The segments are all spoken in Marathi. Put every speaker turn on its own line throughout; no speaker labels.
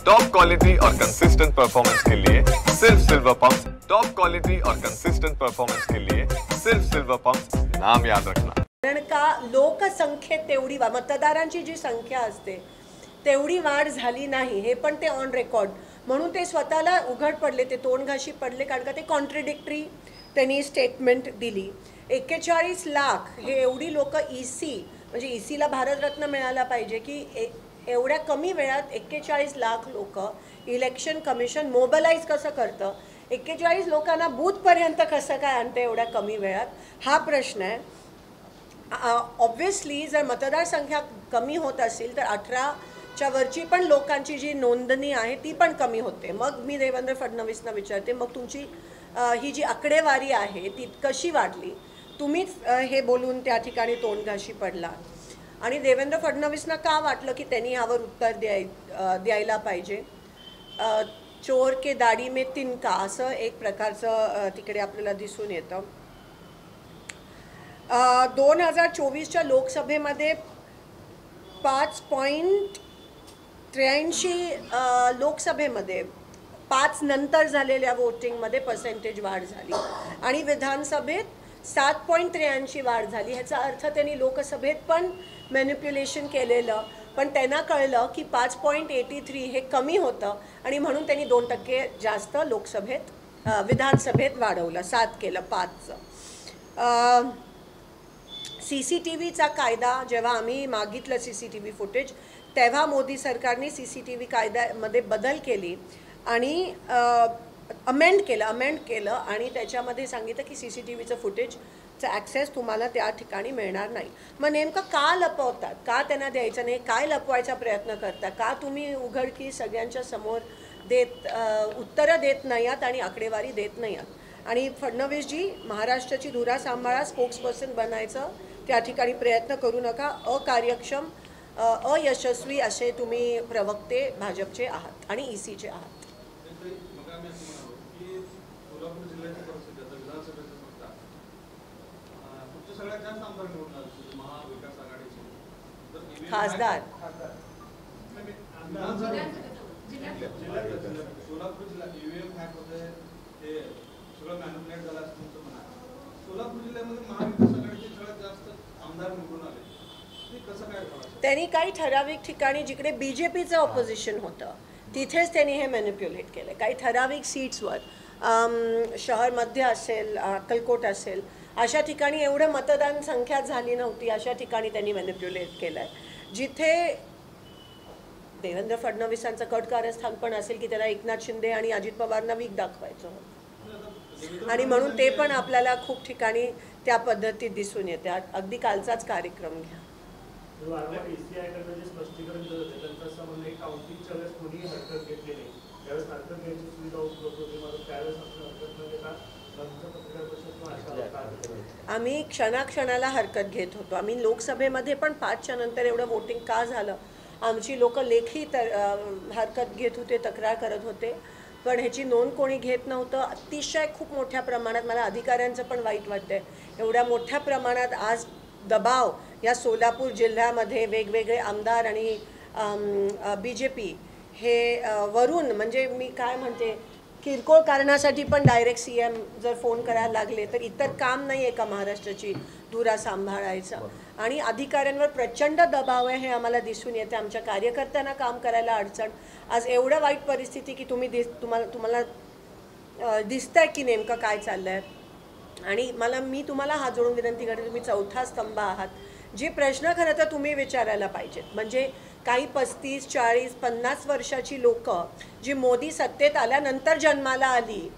टॉप क्वालिटी और कंसिस्टेंट परफॉर्मेंस के लिए सिर्फ सिल्वर पंप्स। टॉप क्वालिटी और कंसिस्टेंट परफॉर्मेंस के लिए सिर्फ सिल्वर पंप्स, नाम याद रखना।
कारण का लोकसंख्येत तेवढी मतदारांची जी संख्या असते तेवढी वाढ झाली नाही, हे पण ते ऑन रेकॉर्ड, म्हणून ते स्वतःला उघड पडले, ते तोंडघाशी पडले, कारण का ते कॉन्ट्रडिक्टरी त्यांनी स्टेटमेंट दिली। 41 लाख हे एवढी लोक ईसी म्हणजे ईसीला भारतरत्न मिळाला पाहिजे की एवढ्या कमी वेळात 41 लाख लोक इलेक्शन कमिशन मोबिलाइज कसं करतं, 41 लोकांना बूथपर्यंत कसं काय आणतं एवढ्या कमी वेळात, हा प्रश्न आहे। ऑब्व्हियसली जर मतदारसंख्या कमी होत असेल तर 18च्या वरची पण लोकांची जी नोंदणी आहे ती पण कमी होते। मग मी देवेंद्र फडणवीसना विचारते, मग तुमची ही जी आकडेवारी आहे ती कशी वाढली? तुम्हीच हे बोलून त्या ठिकाणी तोंडघाशी पडला आणि देवेंद्र फडणवीसना का वाटलं की त्यांनी यावर उत्तर द्यायला पाहिजे? चोर के दाढी में तिनका असं एक प्रकारचं तिकडे आपल्याला दिसून येतं। 2024च्या लोकसभेमध्ये 5.83 लोकसभेमध्ये 5 नंतर झालेल्या वोटिंगमध्ये पर्सेंटेज वाढ झाली आणि विधानसभेत 7.83 वाढ झाली। ह्याचा अर्थ त्यांनी लोकसभेत पण मॅनिप्युलेशन केलेलं, पण त्यांना कळलं की 5.83 हे कमी होतं आणि म्हणून त्यांनी 2% जास्त लोकसभेत विधानसभेत वाढवलं, 7 केलं 5चं। CCTVचा कायदा जेव्हा आम्ही मागितलं CCTV फुटेज, तेव्हा मोदी सरकारने CCTV कायद्यामध्ये बदल केली आणि अमेंड केलं आणि त्याच्यामध्ये सांगितलं की CCTVचं फुटेजचा ॲक्सेस तुम्हाला त्या ठिकाणी मिळणार नाही। मग नेमकं का लपवतात, का त्यांना द्यायचं नाही, काय लपवायचा प्रयत्न करता, का तुम्ही उघडकी सगळ्यांच्या समोर उत्तरं देत नाही आहात आणि आकडेवारी देत नाही आहात? आणि फडणवीसजी, महाराष्ट्राची धुरा सांभाळा, स्पोक्सपर्सन बनायचं त्या ठिकाणी प्रयत्न करू नका, अकार्यक्षम अयशस्वी असे तुम्ही प्रवक्ते भाजपचे आहात आणि ईसीचे आहात। खासदार त्यांनी काही ठराविक ठिकाणी जिकडे बीजेपीचं ऑपोजिशन होतं तिथेच त्यांनी हे मॅनिप्युलेट केलं। काही ठराविक सीट्सवर शहर मध्य असेल, अक्कलकोट असेल, अशा ठिकाणी एवढं मतदान संख्या झाली नव्हती, अशा ठिकाणी त्यांनी मॅनिप्युलेट केलं आहे। जिथे देवेंद्र फडणवीसांचं कट कारस्थान पण असेल की त्याला एकनाथ शिंदे आणि अजित पवारांना वीक दाखवायचं होतं आणि म्हणून ते पण आपल्याला खूप ठिकाणी त्या पद्धतीत दिसून येते। अगदी कालचाच कार्यक्रम घ्या। आम्ही क्षणाक्षणाला हरकत घेत होतो। आम्ही लोकसभेमध्ये पण 5च्या नंतर एवढं वोटिंग का झालं, आमची लोक लेखी हरकत घेत होते, तक्रार करत होते, पण ह्याची नोंद कोणी घेत नव्हतं। अतिशय खूप मोठ्या प्रमाणात, मला अधिकाऱ्यांचं पण वाईट वाटतंय, एवढ्या मोठ्या प्रमाणात आज दबाव या सोलापूर जिल्ह्यामध्ये वेगवेगळे आमदार आणि BJP हे वरून, म्हणजे मी काय म्हणते, किरकोळ कारणासाठी पण डायरेक्ट CM जर फोन करायला लागले तर इतर काम नाही आहे का महाराष्ट्राची धुरा सांभाळायचा? आणि अधिकाऱ्यांवर प्रचंड दबाव आहे हे आम्हाला दिसून येते। आमच्या कार्यकर्त्यांना काम करायला अडचण। आज एवढं वाईट परिस्थिती की तुम्हाला दिसतंय की नेमकं काय चाललंय। आणि मी तुम्हाला हात जोडून विनंती करते, तुम्ही चौथा स्तंभ आहात, जे प्रश्न खरं तर तुम्ही विचारायला पाहिजेत। म्हणजे काही 35, 40, 50 वर्षाची लोक जी मोदी सत्तेत आल्यानंतर जन्माला आली,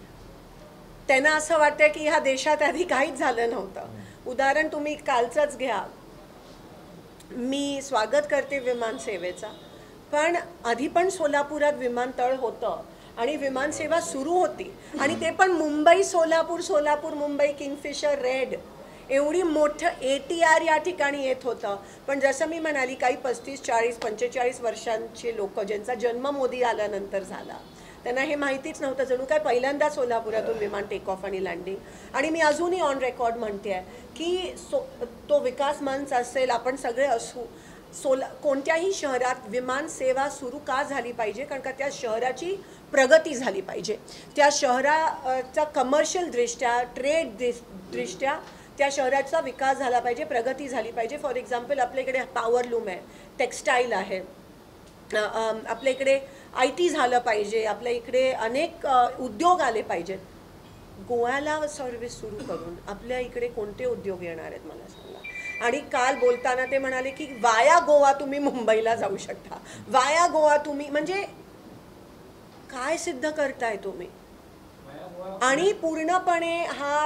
त्यांना असं वाटतं की ह्या देशात आधी काहीच झालं नव्हतं। उदाहरण तुम्ही कालचंच घ्या, मी स्वागत करते विमानसेवेचा, पण आधी पण सोलापुरात विमानतळ होतं आणि विमानसेवा सुरू होती आणि ते पण मुंबई सोलापूर, सोलापूर मुंबई, किंगफिशर, रेड, एवढी मोठं ATR या ठिकाणी येत होतं। पण जसं मी म्हणाली, काही 35, 40, 45 वर्षांचे लोक ज्यांचा जन्म मोदी आल्यानंतर झाला, त्यांना हे माहितीच नव्हतं, जणू काय पहिल्यांदा सोलापुरातून विमान टेक ऑफ आणि लँडिंग। आणि मी अजूनही ऑन रेकॉर्ड म्हणते आहे की तो विकास मंच असेल, आपण सगळे असू, कोणत्याही शहरात विमान सेवा सुरू का झाली पाहिजे, कारण का त्या शहराची प्रगती झाली पाहिजे, त्या शहराचा कमर्शियल दृष्ट्या, ट्रेड दृष्ट्या त्या शहराचा विकास झाला पाहिजे, प्रगती झाली पाहिजे. फॉर एक्झाम्पल आपल्या इकडे पॉवरलूम आहे, टेक्स्टाईल आहे, आपल्या इकडे IT झालं पाहिजे, आपल्या इकडे अनेक उद्योग आले पाहिजेत. गोव्याला सर्व्हिस सुरू करून आपल्या इकडे कोणते उद्योग येणार आहेत मला सांगा. आणि काल बोलताना ते म्हणाले की वाया गोवा तुम्ही मुंबईला जाऊ शकता, वाया गोवा तुम्ही, म्हणजे काय सिद्ध करताय तुम्ही. आणि पूर्णपणे हा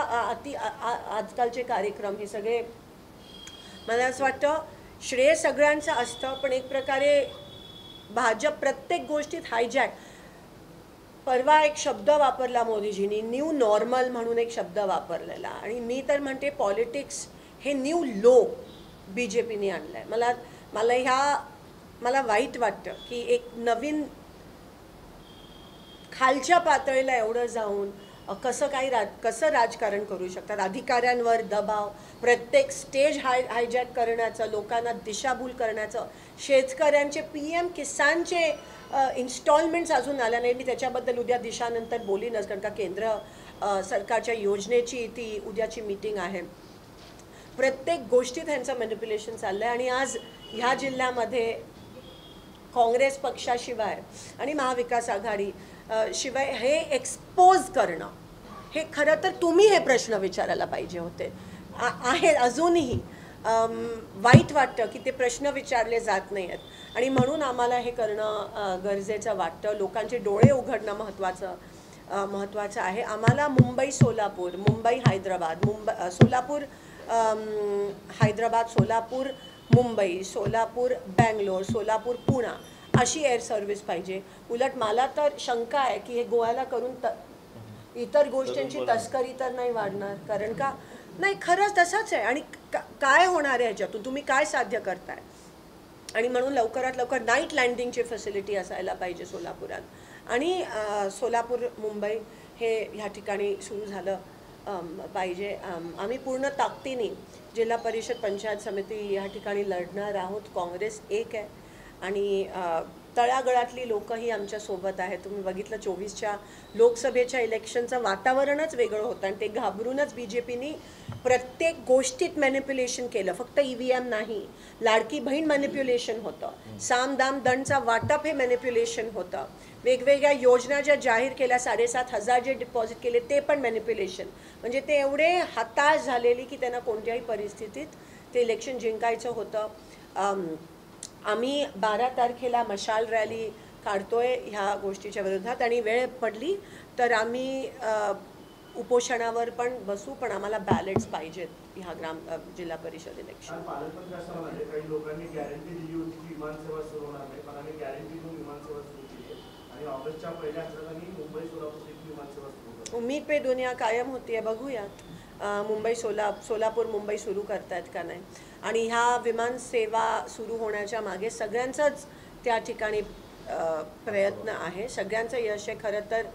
आजकालचे कार्यक्रम हे सगळे मला असं वाटतं श्रेय सगळ्यांचं असतं, पण एक प्रकारे भाजप प्रत्येक गोष्टीत हायजॅक. परवा एक शब्द वापरला मोदीजींनी, न्यू नॉर्मल म्हणून एक शब्द वापरलेला, आणि मी तर म्हणते पॉलिटिक्स हे न्यू लो BJPने आणलं आहे. मला वाईट वाटतं की एक नवीन खालच्या पातळीला एवढं जाऊन कसं राजकारण करू शकतात. अधिकाऱ्यांवर दबाव, प्रत्येक स्टेज हायजॅक करण्याचं, लोकांना दिशाभूल करण्याचं, शेतकऱ्यांचे PM किसानचे इन्स्टॉलमेंट्स अजून आल्या नाही. मी त्याच्याबद्दल उद्या दिशानंतर बोलीनच, कारण का केंद्र सरकारच्या योजनेची ती उद्याची मीटिंग आहे. प्रत्येक गोष्टीत ह्यांचं मॅनिप्युलेशन चाललं आहे. आणि आज ह्या जिल्ह्यामध्ये काँग्रेस पक्षाशिवाय आणि महाविकास आघाडी शिवाय हे एक्सपोज करणं, हे खरं तर तुम्ही हे प्रश्न विचारायला पाहिजे होते. आहे अजूनही वाईट वाटतं की ते प्रश्न विचारले जात नाही आहेत, आणि म्हणून आम्हाला हे करणं गरजेचं वाटतं. लोकांचे डोळे उघडणं महत्त्वाचं आहे. आम्हाला मुंबई सोलापूर, मुंबई हैदराबाद, सोलापूर हैदराबाद, सोलापूर मुंबई, सोलापूर बँगलोर, सोलापूर पुणा अशी एअर सर्व्हिस पाहिजे. उलट मला तर शंका आहे की हे गोव्याला करून इतर गोष्टींची तस्करी तर नाही वाढणार, कारण का नाही, खरंच तसंच आहे. आणि काय होणार आहे ह्याच्यातून, तुम्ही काय साध्य करताय. आणि म्हणून लवकरात लवकर नाईट लँडिंगची फॅसिलिटी असायला पाहिजे सोलापुरात, आणि सोलापूर मुंबई हे ह्या ठिकाणी सुरू झालं पाहिजे. आम्ही पूर्ण ताकदीने जिल्हा परिषद पंचायत समिती ह्या ठिकाणी लढणार आहोत. काँग्रेस एक आहे आणि तळागळातली लोकंही आमच्यासोबत आहेत. तुम्ही बघितलं 24च्या लोकसभेच्या इलेक्शनचं वातावरणच वेगळं होतं, आणि ते घाबरूनच BJPनी प्रत्येक गोष्टीत मॅनिप्युलेशन केलं. फक्त EVM नाही, लाडकी बहीण मॅनिप्युलेशन होतं, साम दाम दंडचा वाटप हे मॅनिप्युलेशन होतं, वेगवेगळ्या योजना ज्या जाहीर केल्या, 7,500 जे डिपॉझिट केले ते पण मॅनिप्युलेशन. म्हणजे ते एवढे हताश झालेली की त्यांना कोणत्याही परिस्थितीत ते इलेक्शन जिंकायचं होतं. आम्ही 12 तारखेला मशाल रॅली काढतोय ह्या गोष्टीच्या विरोधात, आणि वेळ पडली तर आम्ही उपोषणावर पण बसू, पण आम्हाला बॅलेट्स पाहिजेत ह्या जिल्हा परिषद इलेक्शन.
काही लोकांनी गॅरंटी दिली होती की विमानसेवा सुरू होणार नाही, पण आम्ही गॅरंटी देऊन विमानसेवा सुरू केली आहे, आणि ऑगस्टच्या पहिल्या आठवड्यात मुंबई सोलापूर विमानसेवा सुरू करतो.
उम्मीद पे दुनिया कायम होती आहे, बघूयात मुंबई सोलापूर मुंबई सुरू करतायत का नाही. आणि ह्या विमान सेवा सुरू होण्याच्या मागे सगळ्यांचंच त्या ठिकाणी प्रयत्न आहे, सगळ्यांचं यश आहे. खरं तर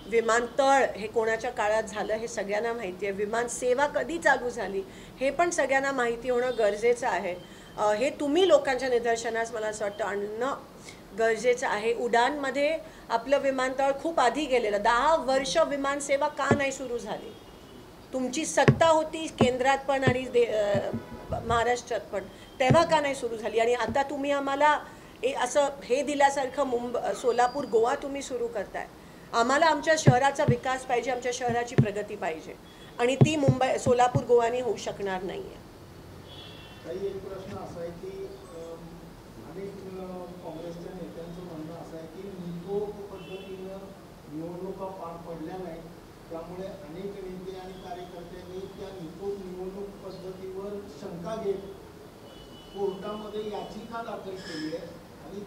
विमानतळ हे कोणाच्या काळात झालं हे सगळ्यांना माहिती आहे, विमान सेवा कधी चालू झाली हे पण सगळ्यांना माहिती होणं गरजेचं आहे. हे तुम्ही लोकांच्या निदर्शनास मला असं वाटतं आणणं गरजेचं आहे. उडानमध्ये आपलं विमानतळ खूप आधी गेलेलं, 10 वर्ष विमानसेवा का नाही सुरू झाली. तुमची सत्ता होती केंद्रात पण आणि महाराष्ट्रात पण, तेव्हा का नाही सुरू झाली. आणि आता तुम्ही आम्हाला असं हे दिल्यासारखं सोलापूर गोवा तुम्ही सुरू करताय. आम्हाला आमच्या शहराचा विकास पाहिजे, आमच्या शहराची प्रगती पाहिजे, आणि ती सोलापूर गोवानी होऊ शकणार नाही आहे.
एक प्रश्न असा आहे की अनेक काँग्रेसच्या नेत्यांचं म्हणणं असं आहे की निकोप पद्धतीनं निवडणुका पार पडल्या नाहीत, त्यामुळे अनेक नेते आणि कार्यकर्त्यांनी त्या निकोप निवडणूक पद्धतीवर शंका घेत कोर्टामध्ये याचिका दाखल केली आहे, आणि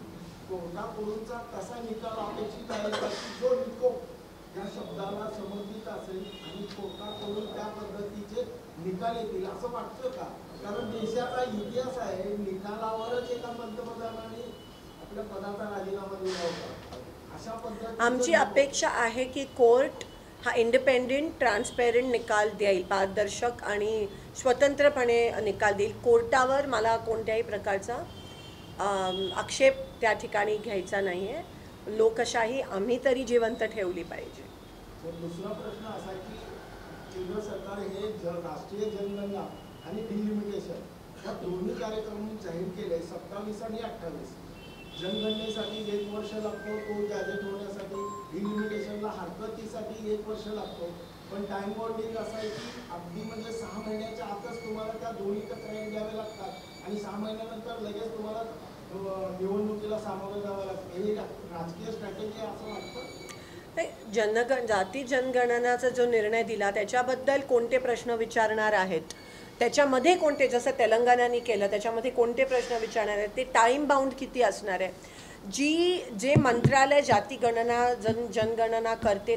कोर्टाकडूनचा कसा निकाल अपेक्षित आहे की जो निकोप या शब्दाला समर्पित असेल आणि कोर्टाकडून त्या पद्धतीचे निकाल येतील असं वाटतं का. कारण देशाचा इतिहास आहे, निकालावरच एका पंतप्रधानांनी आपल्या पदाचा राजीनामा दिला होता. अशा पद्धतीने
आमची अपेक्षा आहे की कोर्ट हा इंडिपेंडेंट ट्रान्सपेरंट निकाल देईल, पारदर्शक आणि स्वतंत्रपणे निकाल देईल. कोर्टावर मला कोणत्याही प्रकारचा आक्षेप त्या ठिकाणी घ्यायचा नाही आहे. लोकशाही आम्ही तरी जिवंत ठेवली पाहिजे.
दुसरा प्रश्न असा की केंद्र सरकार हे राष्ट्रीय जनगणना आणि डिलिमिटेशन या दोन्ही कार्यक्रम जाहीर केले 27 आणि 28. जनगणनेसाठी 1 वर्ष लागतो, तो गॅजेट होण्यासाठी. डिलिमिटेशनला हरकतीसाठी 1 वर्ष लागतो. पण टाइम बाउंडिंग असं आहे की अगदी म्हणजे 6 महिन्याच्या आतच तुम्हाला त्या दोन्ही तक्रारी द्याव्या लागतात आणि 6 महिन्यानंतर लगेच तुम्हाला निवडणुकीला सामोरं जावं लागतं. हे राजकीय स्ट्रॅटेजी असं वाटतं.
जाती जनगणनाचा जो निर्णय दिला त्याच्याबद्दल कोणते प्रश्न विचारणार आहेत, त्याच्यामध्ये कोणते, जसं तेलंगणाने केलं त्याच्यामध्ये कोणते प्रश्न विचारणार आहेत, ते टाईम बाउंड किती असणार आहे. जे मंत्रालय जाती गणना जनगणना करते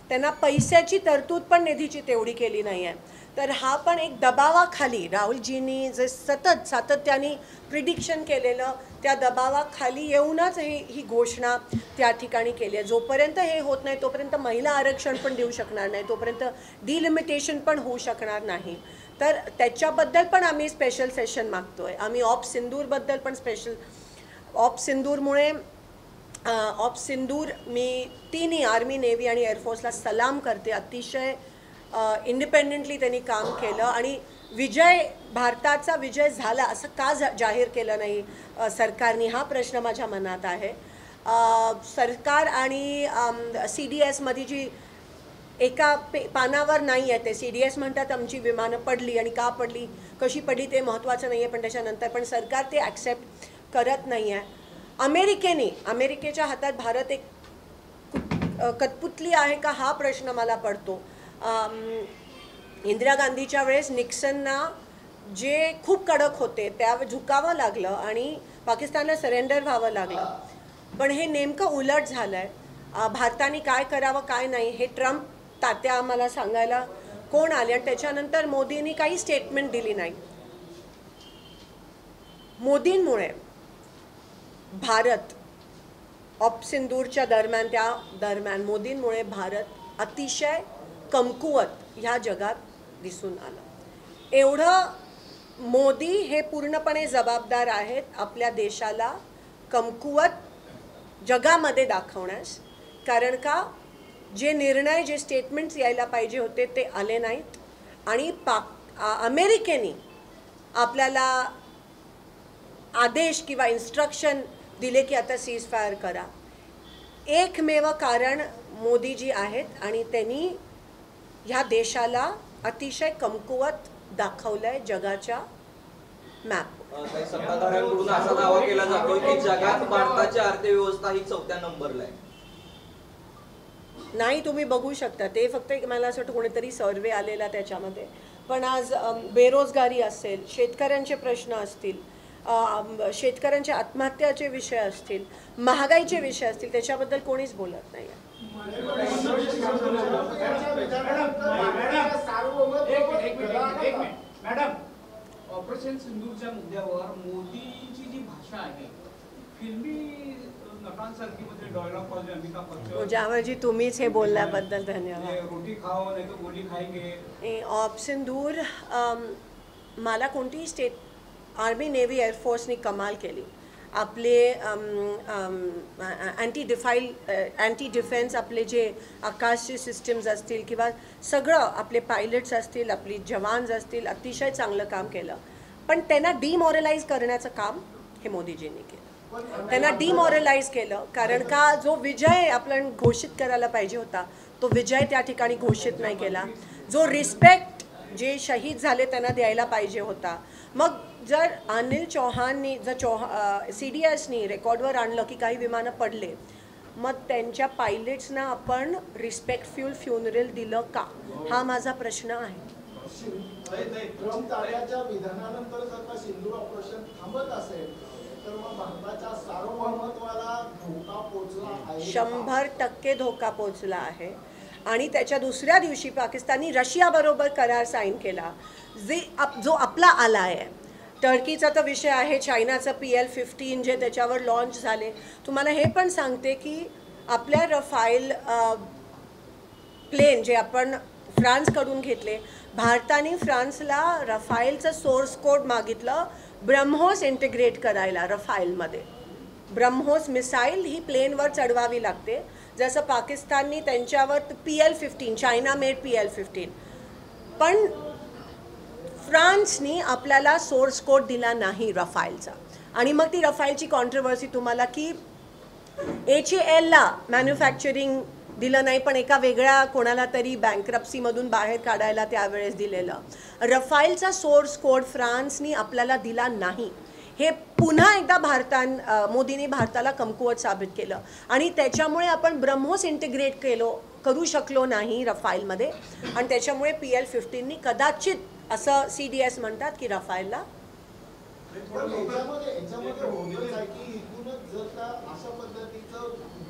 त्यांना पैशाची तरतूद पण निधीची तेवढी केली नाही आहे. तर हा पण एक दबावाखाली राहुलजींनी जे सातत्याने प्रिडिक्शन केलेलं त्या दबावाखाली येऊनच ही घोषणा त्या ठिकाणी केली आहे. जोपर्यंत हे होत नाही तोपर्यंत महिला आरक्षण पण देऊ शकणार नाही, तोपर्यंत डिलिमिटेशन पण होऊ शकणार नाही. तर त्याच्याबद्दल पण आम्ही स्पेशल सेशन मागतोय. आम्ही ऑप सिंदूरबद्दल पण स्पेशल ऑप सिंदूर मी तिन्ही आर्मी, नेव्ही आणि एअरफोर्सला सलाम करते. अतिशय इंडिपेंडेंटली त्यांनी काम केलं आणि भारताचा विजय झाला असं का जाहीर केलं नाही सरकारने, हा प्रश्न माझ्या मनात आहे. सरकार आणि CDSमध्ये जी एका पानावर नाही आहे, ते CDS म्हणतात आमची विमानं पडली आणि का पडली, कशी पडली ते महत्त्वाचं नाही आहे, पण त्याच्यानंतर पण सरकार ते ॲक्सेप्ट करत नाही आहे. अमेरिकेच्या हातात भारत एक कठपुतली आहे का हा प्रश्न मला पडतो. इंदिरा गांधीच्या वेळेस निक्सनना जे खूप कडक होते त्यावेळी झुकावं लागलं आणि पाकिस्तानला सरेंडर व्हावं लागलं. पण हे नेमकं उलट झालं आहे. भारताने काय करावं काय नाही हे ट्रम्प तात्या आम्हाला सांगायला कोण आले आणि त्याच्यानंतर मोदींनी काही स्टेटमेंट दिली नाही. मोदींमुळे भारत ऑप सिंदूरच्या दरम्यान मोदींमुळे भारत अतिशय कमकुवत ह्या जगात दिसून आलं. एवढं मोदी हे पूर्णपणे जबाबदार आहेत आपल्या देशाला कमकुवत जगामध्ये दाखवण्यास. कारण का जे निर्णय जे स्टेटमेंट्स यायला पाहिजे होते ते आले नाहीत आणि अमेरिकेने आपल्याला आदेश किंवा इन्स्ट्रक्शन दिले की आता सीज फायर करा. एकमेव कारण मोदीजी आहेत आणि त्यांनी ह्या देशाला अतिशय कमकुवत दाखवलंय जगाच्या मॅप.
सत्ताधाऱ्यांकडून असा दावा केला जातोय की जगात भारताची अर्थव्यवस्था ही 4थ्या नंबरला आहे.
नाही, तुम्ही बघू शकता ते फक्त मला असं वाटतं कोणीतरी सर्वे आलेला त्याच्यामध्ये. पण आज बेरोजगारी असेल, शेतकऱ्यांचे प्रश्न असतील, शेतकऱ्यांच्या आत्महत्याचे विषय असतील, महागाईचे विषय असतील, त्याच्याबद्दल कोणीच बोलत नाही.
मॅडम, ऑपरेशन सिंदूरच्या मुद्द्यावर मोदींची जी भाषा आहे फिल्मी नटांसारखी, म्हणजे डायलॉग वाले अमिताभ बच्चन,
ज्यावरजी तुम्हीच हे बोलल्याबद्दल धन्यवाद.
रोटी खाओ नाही तो गोली खाएंगे.
ऑप सिंदूर मला कोणतीही स्टेट आर्मी, नेव्ही, एअरफोर्सनी कमाल केली. आपले अँटी डिफेन्स आपले जे आकाशचे सिस्टम्स असतील किंवा सगळं आपले पायलट्स असतील, आपली जवान्स असतील, अतिशय चांगलं काम केलं. पण त्यांना डिमॉरलाइज करण्याचं काम हे मोदीजींनी केलं. त्यांना डिमॉरलाइज केलं कारण का जो विजय आपण घोषित करायला पाहिजे होता तो विजय त्या ठिकाणी घोषित नाही केला. जो रिस्पेक्ट जे शहीद झाले त्यांना द्यायला पाहिजे होता. मग जर अनिल चौहाननी CDSनी रेकॉर्डवर आणलं की काही विमानं पडले, मग त्यांच्या पायलट्सना आपण रिस्पेक्टफुल फ्युनरल दिलं का, हा माझा प्रश्न आहे.
ट्रम्प तात्याच्या विधानानंतर जर का सिंदूर ऑपरेशन थांबत असेल तर मग भारताच्या सार्वभौमत्वाला धोका पोहोचला आहे.
100% धोका पोहोचला आहे. आणि त्याच्या दुसऱ्या दिवशी पाकिस्ताननी रशियाबरोबर करार साईन केला जो आपला आला आहे. टर्कीचा तर विषय आहे, चायनाचं PL-15 जे त्याच्यावर लॉन्च झाले. तुम्हाला हे पण सांगते की आपल्या रफाईल प्लेन जे आपण फ्रान्सकडून घेतले, भारताने फ्रान्सला रफाईलचं सोर्स कोड मागितलं ब्रह्मोस इंटिग्रेट करायला रफाईलमध्ये. ब्रह्मोस मिसाईल ही प्लेनवर चढवावी लागते, जसं पाकिस्ताननी त्यांच्यावर PL-15 चायना मेड PL-15. पण फ्रान्सनी आपल्याला सोर्स कोड दिला नाही रफाईलचा. आणि मग ती रफाईलची कॉन्ट्रोवर्सी तुम्हाला की HALला मॅन्युफॅक्चरिंग दिलं नाही, पण एका वेगळ्या कोणाला तरी बँक्रप्सीमधून बाहेर काढायला त्यावेळेस दिलेलं. रफाईलचा सोर्स कोड फ्रान्सनी आपल्याला दिला नाही. हे पुन्हा एकदा मोदींनी भारताला कमकुवत साबित केलं. आणि त्याच्यामुळे आपण ब्रह्मोस इंटिग्रेट करू शकलो नाही रफाईलमध्ये. आणि त्याच्यामुळे PL-15नी कदाचित असं CDS म्हणतात की रफाईलला
याच्यामध्ये होतच आहे की इथूनच जर का अशा पद्धतीचं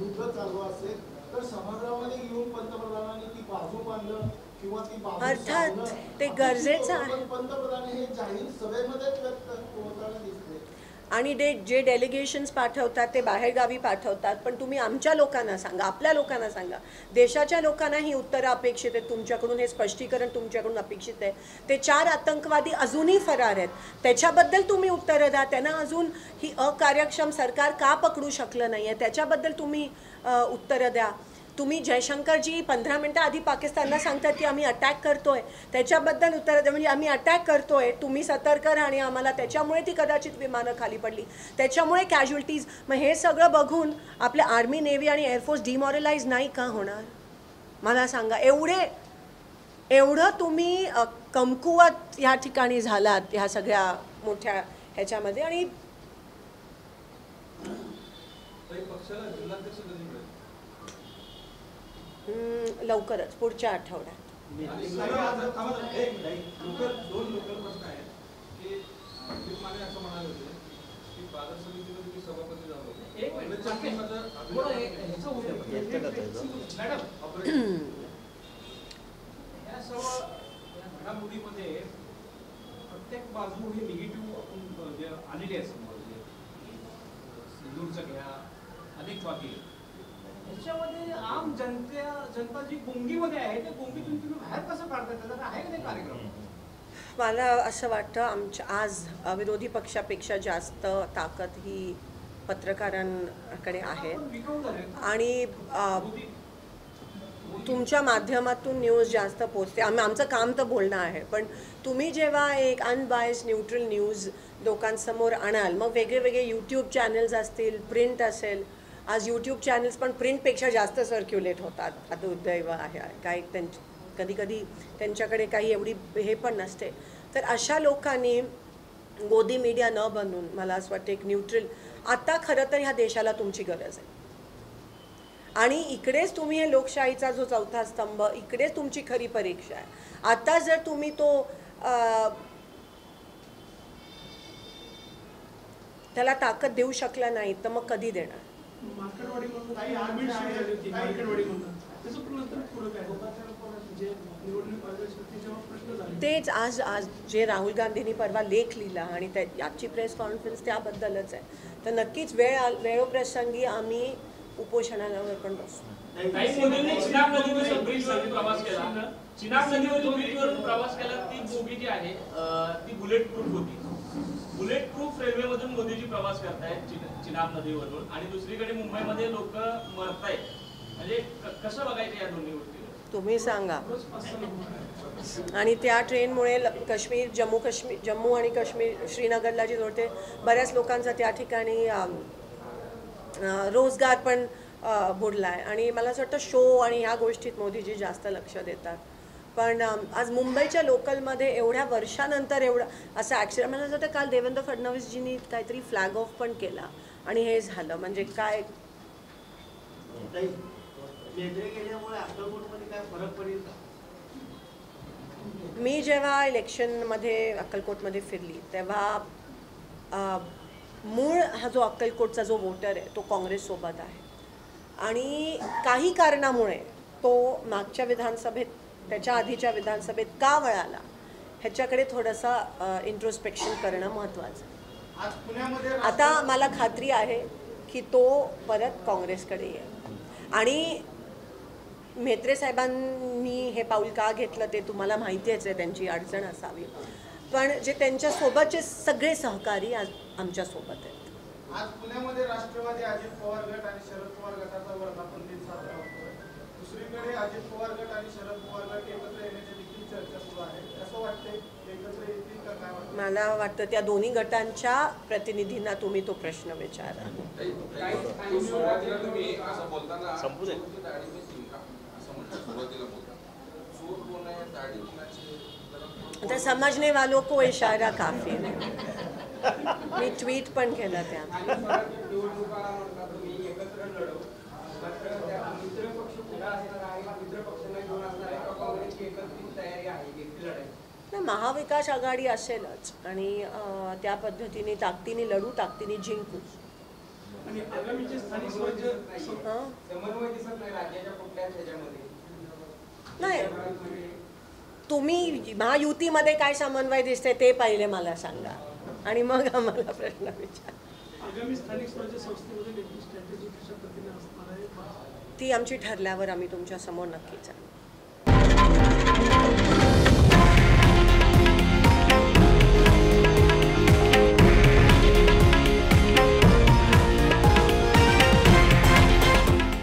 युद्ध चालू असेल तर सभागृहामध्ये येऊन पंतप्रधानांनी ती बाजू मांडलं किंवा ती बाजू
अर्थात ते गरजेचं आहे.
पंतप्रधान हे जाहीर सभेमध्येच व्यक्त होताना दिसते.
आणि जे डेलिगेशन्स पाठवतात ते बाहेरगावी पाठवतात. पण तुम्ही आमच्या लोकांना सांगा, आपल्या लोकांना सांगा, देशाच्या लोकांना ही उत्तरं अपेक्षित आहेत तुमच्याकडून, हे स्पष्टीकरण तुमच्याकडून अपेक्षित आहे. ते 4 आतंकवादी अजूनही फरार आहेत, त्याच्याबद्दल तुम्ही उत्तरं द्या. त्यांना अजून ही अकार्यक्षम सरकार का पकडू शकलं नाही आहे त्याच्याबद्दल तुम्ही उत्तरं द्या. तुम्ही जयशंकरजी 15 मिनटं आधी पाकिस्तानला सांगतात की आम्ही अटॅक करतोय, त्याच्याबद्दल उत्तर द्या. म्हणजे आम्ही अटॅक करतोय, तुम्ही सतर्क राहा आणि आम्हाला त्याच्यामुळे ती कदाचित विमानं खाली पडली, त्याच्यामुळे कॅज्युअल्टीज. मग हे सगळं बघून आपल्या आर्मी, नेव्ही आणि एअरफोर्स डिमॉरलाइज नाही का होणार? मला सांगा. एवढं तुम्ही कमकुवत ह्या ठिकाणी झालात ह्या सगळ्या मोठ्या ह्याच्यामध्ये. आणि लवकरच पुढच्या आठवड्यात.
घडामोडीमध्ये प्रत्येक बाजू ही निगेटिव्ह आलेली आहे समोर. सिंदूरचं घ्या, अनेक बाकी ह्याच्यामध्ये आम जनता जी गुंगीमध्ये आहे त्या गुंगीतून तुम्ही बाहेर कसं काढता, त्याचा आहे का नाही कार्यक्रम?
मला असं वाटतं आज विरोधी पक्षापेक्षा जास्त ताकद ही पत्रकारांकडे आहे. आणि तुमच्या माध्यमातून न्यूज जास्त पोचते. आमचं काम तर बोलणं आहे, पण तुम्ही जेव्हा एक अनबायस्ड न्यूट्रल न्यूज लोकांसमोर आणाल, मग वेगळे वेगळे यूट्यूब चॅनल्स असतील, प्रिंट असेल. आज यूट्यूब चॅनल्स पण प्रिंटपेक्षा जास्त सर्क्युलेट होतात. आता दुर्दैव आहे काही कधी कधी त्यांच्याकडे काही एवढी हे पण नसते. तर अशा लोकांनी गोदी मीडिया न बनून मला असं वाटतं एक न्यूट्रल. आता खरं तर ह्या देशाला तुमची गरज आहे. आणि इकडेच तुम्ही हे लोकशाहीचा जो 4था स्तंभ, इकडेच तुमची खरी परीक्षा आहे. आता जर तुम्ही तो त्याला ताकद देऊ शकला नाही तर मग कधी देणार? तेच आज जे राहुल गांधींनी परवा लेख लिहिला आणि आजची प्रेस कॉन्फरन्स त्याबद्दलच आहे. तर नक्कीच वेळोप्रसंगी आम्ही उपोषणावर पण बसू.
चिनाब नदीवरून प्रवास केला. ती बोगी जी आहे ती बुलेट प्रूफ होती. बुलेट प्रूफ रेल्वेमधून मोदीजी प्रवास करतायत चिनाब नदीवरून, आणि दुसरीकडे मुंबईमध्ये लोक मरतायत. म्हणजे कसं बघायचं या दोन्ही गोष्टी
तुम्ही सांगा. आणि त्या ट्रेनमुळे जम्मू आणि काश्मीर श्रीनगरला जी जोडते, बऱ्याच लोकांचा त्या ठिकाणी रोजगार पण बुडला आहे. आणि मला असं वाटतं शो आणि ह्या गोष्टीत मोदीजी जास्त लक्ष देतात. पण आज मुंबईच्या लोकलमध्ये एवढ्या वर्षानंतर असं ॲक्सिडेंट, मला असं वाटतं काल देवेंद्र फडणवीसजींनी काहीतरी फ्लॅग ऑफ पण केला आणि हे झालं. म्हणजे काय मी जेव्हा इलेक्शनमध्ये अक्कलकोटमध्ये फिरली तेव्हा मूळ हा जो अक्कलकोटचा जो वोटर आहे तो काँग्रेससोबत आहे. आणि काही कारणामुळे तो मागच्या विधानसभेत, त्याच्या आधीच्या विधानसभेत का वळाला ह्याच्याकडे थोडंसं इंट्रोस्पेक्शन करणं महत्त्वाचं आहे. आता मला खात्री आहे की तो परत काँग्रेसकडे येईल. आणि म्हेत्रे साहेबांनी हे पाऊल का घेतलं ते तुम्हाला माहितीच आहे, त्यांची अडचण असावी. पण जे त्यांच्यासोबतचे सगळे सहकारी आज आमच्यासोबत आहेत.
आज पुण्यामध्ये राष्ट्रवादी अजित पवार गट आणि शरद पवार गटाचा वर्धापन दिन साजरा होतोय. दुसरीकडे अजित पवार गट आणि शरद पवार गट एकत्र येण्याची देखील चर्चा सुरू आहे. कसं वाटतंय, एकत्र येतील का काय वाटतं?
मला वाटतं त्या दोन्ही गटांच्या प्रतिनिधींना तुम्ही तो प्रश्न विचारा. आता समजने वालों को इशारा काफी है. मी ट्वीट पण केलं त्या. महाविकास आघाडी असेलच आणि त्या पद्धतीने ताकदीने लढू, ताकदीने जिंकू. नाही, तुम्ही महायुतीमध्ये काय समन्वय दिसते ते पहिले मला सांगा आणि मग आम्हाला प्रश्न विचारा. ती आमची ठरल्यावर आम्ही तुमच्या समोर नक्कीच आणू.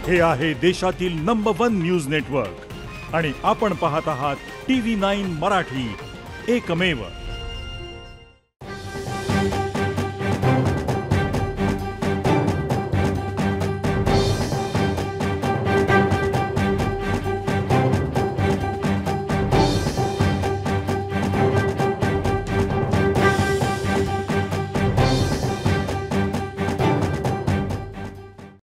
हे आहे देशातील नंबर 1 न्यूज नेटवर्क आणि आपण पाहत आहात TV9 मराठी, एकमेव.